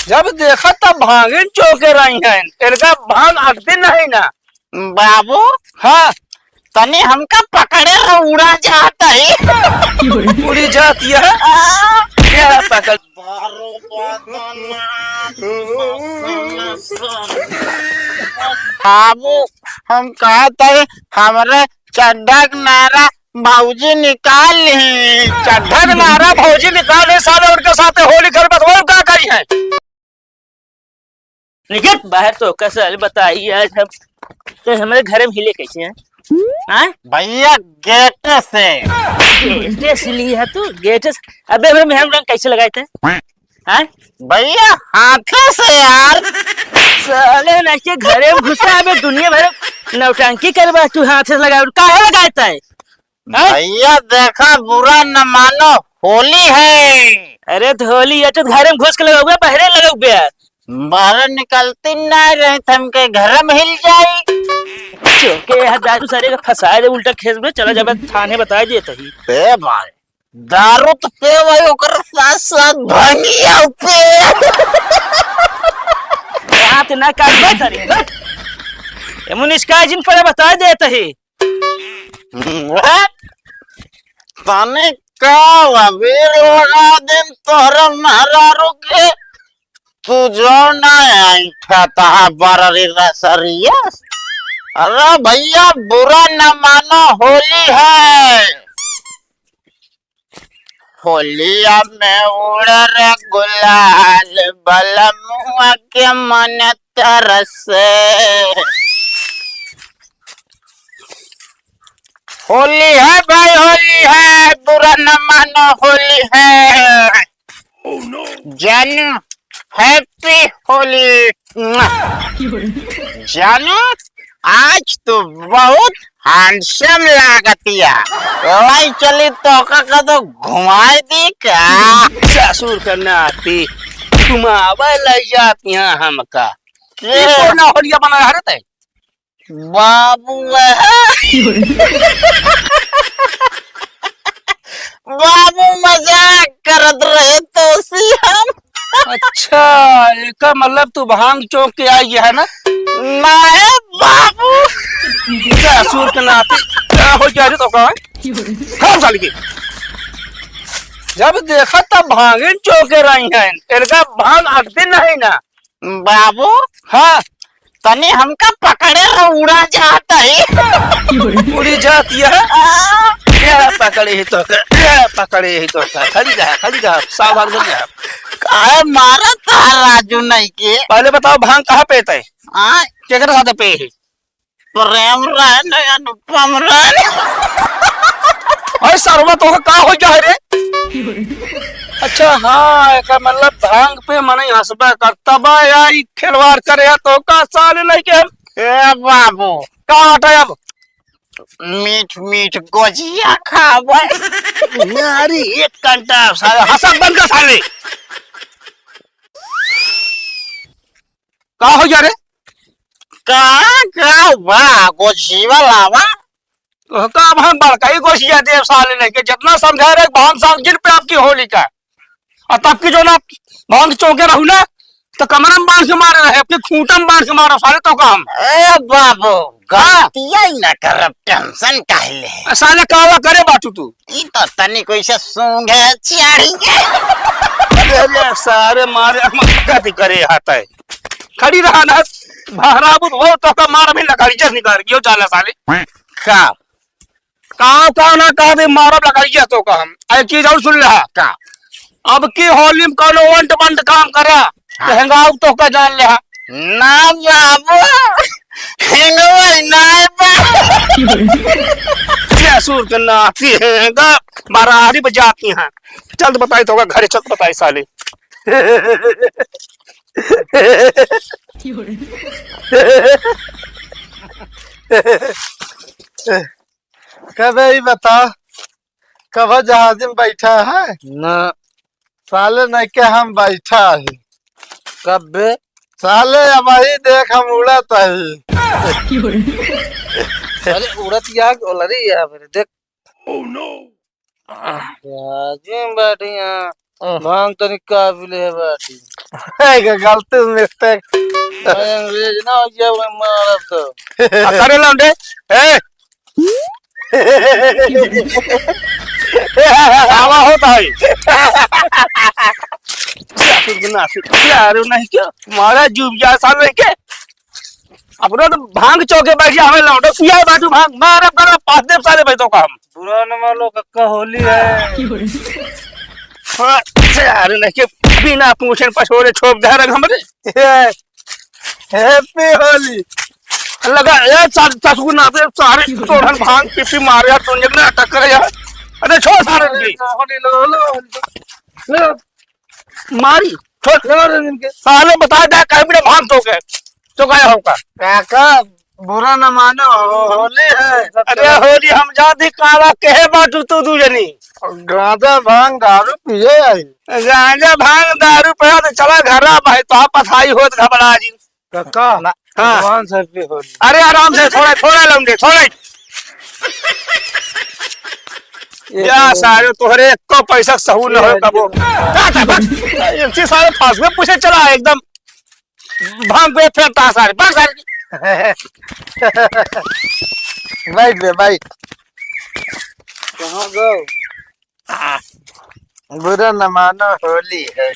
जब देखा तब भांगिन चौके रही हैं, इनका भांग अटती नहीं ना। बाबू हाँ तने हमका पकड़े उड़ा जाता है। उड़ी जाती है क्या पकड़। बाबू हम कहा था हमारे चड्ढा नारा भाऊजी निकाल ली। चड्ढा का नारा भौजी निकाले साले उनके साथ होली खेल बतवाओ क्या करी है। निकट बाहर तो कैसे बताइए आज हम तो हमारे घर में हिले कैसे हैं? हाँ भैया गेट से गेट से लिया तू गेट से। अबे हम रंग कैसे लगाए थे? हाँ भैया हाथों से यार। साले ना घरे में घुसा है दुनिया भर नौटंकी करवा तू हाथ से लगा काहे लगाता है? भैया देखा बुरा न मानो होली है। अरे तो होली है तो घर में घुस के लगा हुआ पहरे लगा हुआ बाहर निकलती नहीं रहे थे हमके घर में हिल जाई। चौके दारू सारे का फंसा दे उल्टा खेस में चला जब थाने बता दिए तही पे भाई दारू तो पे वही ओकर साथ साथ भंगिया पे हाथ ना काट सारे मुनिष्का जिन पर बता दे तही तने का वीर लगा दिन तोहरा महारारू के तू जो ना था बररी रसरिया। अरे भैया बुरा न मानो होली है। होलिया में उड़ रे गुलाल बलमुआ के मन तरसे। होली है भाई होली है बुरा न मानो होली है। जानू हैप्पी होली। जानू आज तो बहुत हैंडसम लागतिया। भाई चली तो का तो घुमाई दी का ससुर करना आती घुमावा ले जाती हैं हमका। के ना होलिया बना रहता है बाबू बाबू मजाक करत रहे तो सी हम। अच्छा इसका मतलब तू भांग चौक के आई है ना। नहीं बाबू ससुर के नाते क्या हो जा रही तो का हम साल की जब देखा तब भांगिन चौके रही हैं, इनका भांग अटती नहीं ना। बाबू हाँ तने हमका पकड़े उड़ा जाता है। उड़ी जाती है क्या पकड़े ही तो क्या पकड़े ही तो खाली जा सावधान हो जा। काहे मारा था राजू नहीं के। पहले बताओ भांग कहाँ पे है? हाँ क्या कर साथ पे है? प्रेम रहन अनुपम रहन। अरे सरवा तो का हो जा रे। अच्छा हाँ एक मतलब भांग पे मन हंसबा करता बा यार खिलवाड़ करे तो का साल नहीं के हम। ए बाबू का हटा अब मीठ मीठ गोजिया खावे। यारी एक घंटा साले हंसब बंद कर साले। का हो जा रे? का गोजिया लावा का भांग बड़काई गोशिया देव साले नहीं के जितना समझा रहे भांग साल गिर पे आपकी होली का। और तब की जो ना भांग चौके रहू ना तो कमरा में बांध के मारे रहे अपने खूंटा में बांध के मारो साले तो काम। ए बाबू गलतिया ही ना करब टेंशन काहे साले कावा करे बाटू तू। ई तो तनी कोई से सूंघे चाड़ी अरे सारे मारे मक्का करे आता है खड़ी रहा ना भाराबुत वो तो का मार भी लगा जस निकाल क्यों जाला साले का का ना का दे मारब लगा तो का हम एक चीज और सुन रहा का अब की होली में कोनो वंट बंट काम करा हंगाव तो का जान ले ना बाबू हेंगवा ना ससुर के नाती हैगा मारारी बजाती हैं। चल तो बताई तो घरे चल बताई साले। कब ही बता कब जहाज में बैठा है ना साले नहीं के हम बैठा है कब साले अब ही देख हम उड़त है। अरे उड़त याग ओलरी है मेरे देख। ओह नो राजी बैठी हैं भांग तो निकाल भी ले बाटी गलती मिस्टेक अंग्रेज ना हो गया वो मारब तो करे लौंडे ए आवा होता है यार नहीं क्या मारा जुबिया साल में के अपना तो भांग चौके बैठे हमें लौटो पिया बाटू भांग मारा करा 5 साले बैठो का हम बुरा न मानो कक्का होली है यार नहीं के बिना पूछे पछोरे छोप दे रख हमरे हैप्पी होली लगा ये ससुर ना पे सारे तोड़न भांग पिपी मारे यार तुझे ना अटक करे यार अरे छोड़ सारे की होली लो मारी छोड़ इनके साले बता दे कहीं भी भांग तो के तो क्या होगा काका बुरा न मानो होली है अरे होली हम जाती काला कहे बाटू तो दूजनी गांजा भांग दारू पिए आई गांजा भांग दारू पिया तो चला घर भाई तो आप पथाई होत घबरा जी काका हाँ। भगवान सर पे होली अरे आराम से थोड़ा थोड़ा लौंडे थोड़ा या सारे तोहरे को पैसा सहू न हो कबो इसी सारे फांस में पूछे चला एकदम भांग पे फेरता सारे भाग सारे बैठ बे बैठ कहाँ गो बुरा न मानो होली है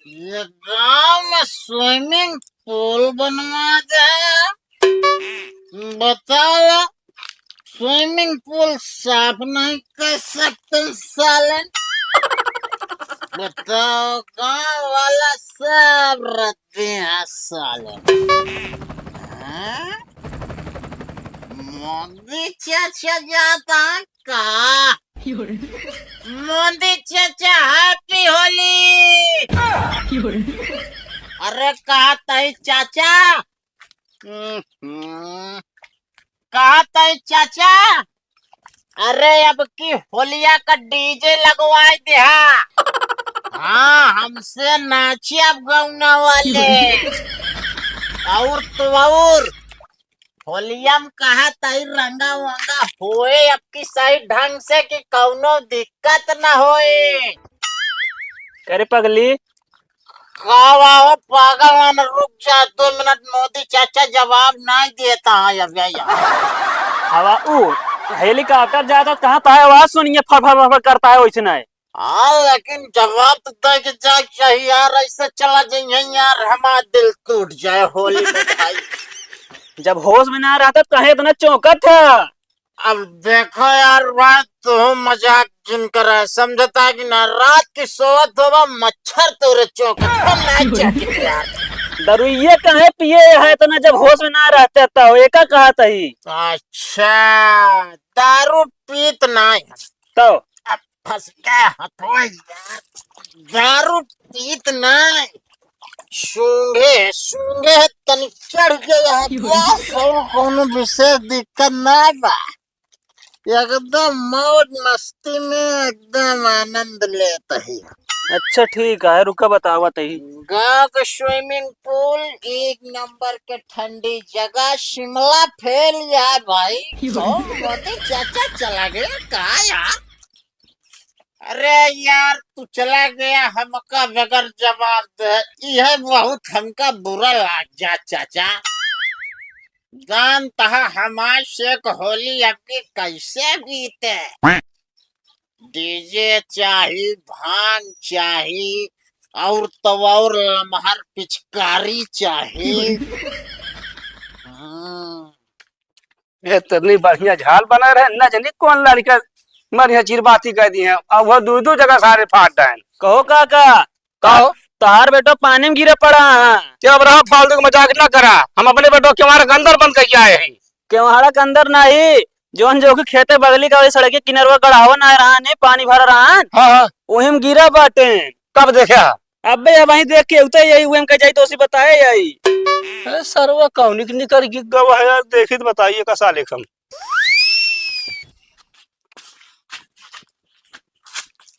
ये गांव में स्विमिंग पूल बनवा दे बताओ स्विमिंग पूल साफ नहीं कर सकते साले बताओ गांव वाला सब रहते हैं साले हाँ? मोदी चाचा जाता का मोदी चाचा हैप्पी होली अरे कहा तई चाचा कहा तई चाचा अरे अब की होलिया का डीजे लगवाए दे हाँ हमसे नाचे अब गौना वाले और तो और होलिया में कहा तई रंगा वंगा होए अब की सही ढंग से कि कौनो दिक्कत न होए करे पगली का पागल वाला रुक जा 2 मिनट मोदी चाचा जवाब नहीं देता है अब हवा हेलीकॉप्टर जाता कहाँ तो आवाज सुनिए फर करता है वैसे नहीं हाँ लेकिन जवाब तो दे के जा चाहिए यार ऐसे चला जाइए यार हमारा दिल टूट जाए होली में भाई जब होश में ना रहता कहे इतना चौंका था अब देखो यार बात तो मजाक जिन कर रहा है समझता है कि ना रात की सोवत होगा मच्छर तोरे चौकट यार दरुइये कहे पिए है इतना जब होश में ना रहते तो एका कहा तही अच्छा दारू पीत नहीं तो अब फंस गया हथवा यार दारू पीत नहीं सूंघे सूंघे तनी चढ़ गया है कोनो विशेष दिक्कत ना बा एकदम मौज मस्ती में एकदम आनंद लेता है अच्छा ठीक है रुका बतावा तही गाँव का स्विमिंग पूल 1 नंबर के ठंडी जगह शिमला फेल यार भाई तो मोदी चाचा चला गया कहा यार अरे यार तू चला गया हमका बगैर जवाब दे यह बहुत हमका बुरा लग जा चाचा जान तहा हमार से होली आपकी कैसे बीते डीजे चाहिए भांग चाहिए और तो और लमहर पिचकारी चाहिए ये इतनी बढ़िया झाल बना रहे न जानी कौन लड़का बढ़िया चिरबाती कह दी है अब वो 2 जगह सारे फाट डायन कहो काका कहो तार बेटो पानी में गिरे पड़ा है क्या अब रहा फालतू का मजाक न करा हम अपने बेटो के हमारे अंदर बंद करके आए हैं केवहाड़ा के अंदर नहीं जोन जो के खेते बगली का सड़क के किनारे गढ़ावा ना रहा ने पानी भर रहा हाँ हाँ वही में गिरा बाटे कब देखा अबे अब वहीं देख के उतर यही वही में जाई तो उसी बताए यही अरे सरवा कौनिक निकल की गवा है यार देखी तो बताइए कैसा लेखम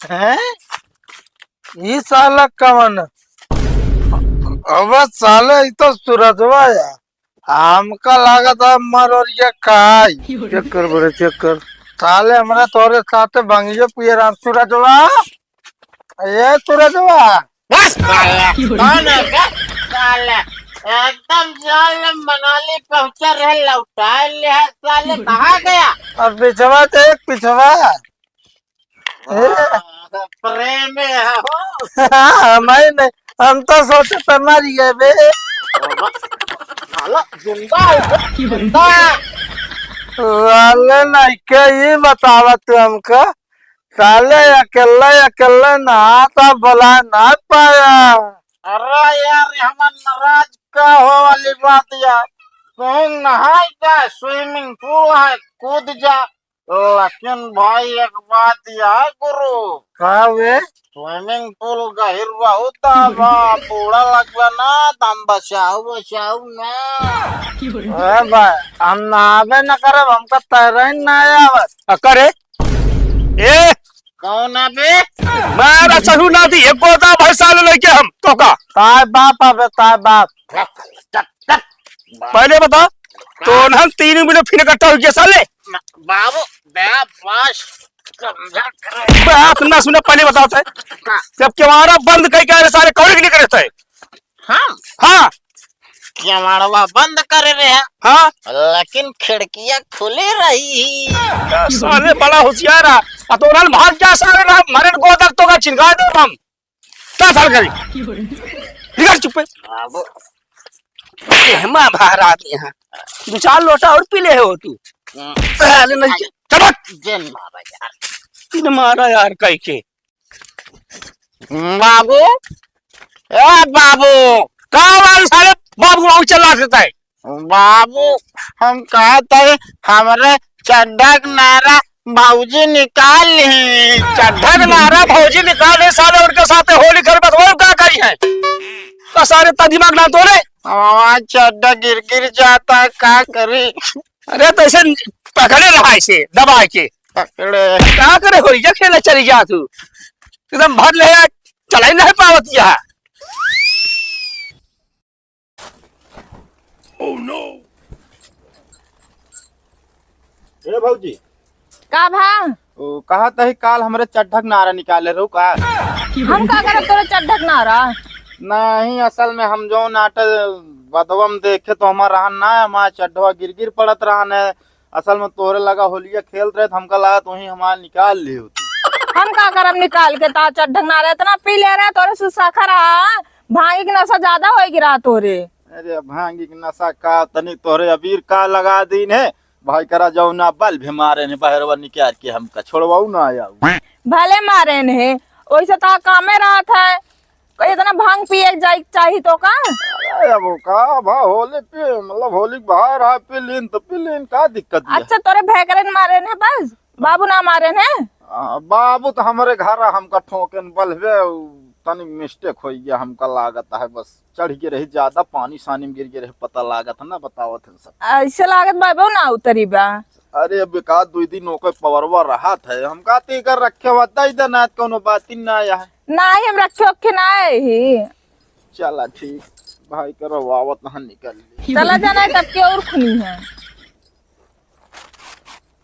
हैं ये साला कवन अब साले ये तो सूरजवा है। हमका लागत है मरोरिया काय। चेक कर बड़े चेक कर। साले हमारे तोरे साथे भंगियो पिए राम सूरजवा। ये सूरजवा। बस कौन है बे? साले एकदम साले मनाली पहुंचा रहे लौटा ले है, साले कहाँ गया? अब पिछवा देख पिछवा। प्रेम में है हो। हमारे नहीं, हम तो सोचे पे मर गए बे। साला जिंदा है बे, जिंदा है। साले नहीं के ये बतावा तू हमको। साले अकेला अकेला नहाता बोला ना पाया। अरे यार हमन नाराज का हो वाली बात यार। तुम नहाई जा, स्विमिंग पूल है, कूद जा। लेकिन भाई एक बात यार गुरु, कहा वे? स्विमिंग पूल गहिर बहुत बा, पूरा लगवा ना दम बचाओ बचाओ ना। अरे भाई हम नहावे न करे, हमको तैरने ना आवत। करे ए कौन है बे? मैं चलू ना दी एक गोदा भाई साल लेके हम तो का ताय बाप अबे ताय बाप। पहले बता तो हम 3 मिनट फिर इकट्ठा हो गया साले। बाबू बे बस समझा करे। बात ना सुने पहले बताता है जब तुम्हारा बंद कई कह रहे सारे कौन नहीं करते है। हम हाँ क्या मारवा बंद कर रहे हैं, हाँ लेकिन खिड़कियां खुली रही। साले बड़ा होशियार है। तो उन्होंने भाग जा सारे ना मरे गोदक तो का चिंगा दे हम क्या साल करी निकल चुप बाबू मां बाहर आती यहाँ 2-4 लोटा और पी ले हो तू साले नहीं चमक जिन मारा यार। तीन मारा यार कई के बाबू ए बाबू कहाँ वाले साले बाबू वहां चला देता है। बाबू हम कहते हैं हमारे चड्ढक नारा भाऊजी निकाल ली। चड्ढक नारा भौजी निकाले साले उनके साथ होली घर में वो क्या करी है तो सारे ता दिमाग ना तोड़े। हमारा चड्ढा गिर गिर जाता है, क्या करी? अरे तो ऐसे पकड़े रहा इसे दबा के पकड़े क्या करे होली जा खेला चली जा तू एकदम भर ले चला ही नहीं पावत यहाँ। ए भौजी का भा ओ कहा था काल हमरे चड्ढक नारा निकाले रहो का। हम का करब तोरे चड्ढक नारा। नहीं असल में हम जो नाटक बदवम देखे तो हमारा रहन ना हमारा चड्ढवा गिर गिर पड़त रहन है। असल में तोरे लगा होलिया खेल रहे तो हमका लगा तो ही हमारा निकाल ली होती। हम का करब निकाल के ता चड्ढक नारा इतना पी ले रहा तोरे सुसाखा रहा, भांगी की नशा ज्यादा हो गिरा तोरे। अरे भांगी की नशा का तनिक तोरे अबीर का लगा दीन है भाई करा जाऊ ना बल भी मारे ने बहरवा निकाल के हमका छोड़वाऊ ना आया। भले मारे ने वैसे ता कामे रहा था, इतना भांग पिए जाए चाहिए तो का। अरे अब का भा होली पे मतलब होली बाहर आ पी लीन तो पी लीन का दिक्कत है। अच्छा तोरे भैकरे ने मारे ने बस, बाबू ना मारे ने। बाबू तो हमारे घर हमका ठोकन बलवे तनी मिस्टेक हो गया हमका लागत है बस चढ़ के रही ज्यादा पानी सानी में गिर के रही पता लागत है ना बतावत है सब। ऐसे लागत बाबू ना उतरी बा। अरे अब का 2 दिन ओके पवरवा रहा था हमका तीकर रखे बता इधर ना कोनो बात ही ना आया है। ना ही हम रखे ओखे ना ही। चला ठीक भाई करो वावत ना निकल ली। चला जाना है तब की और खुनी है।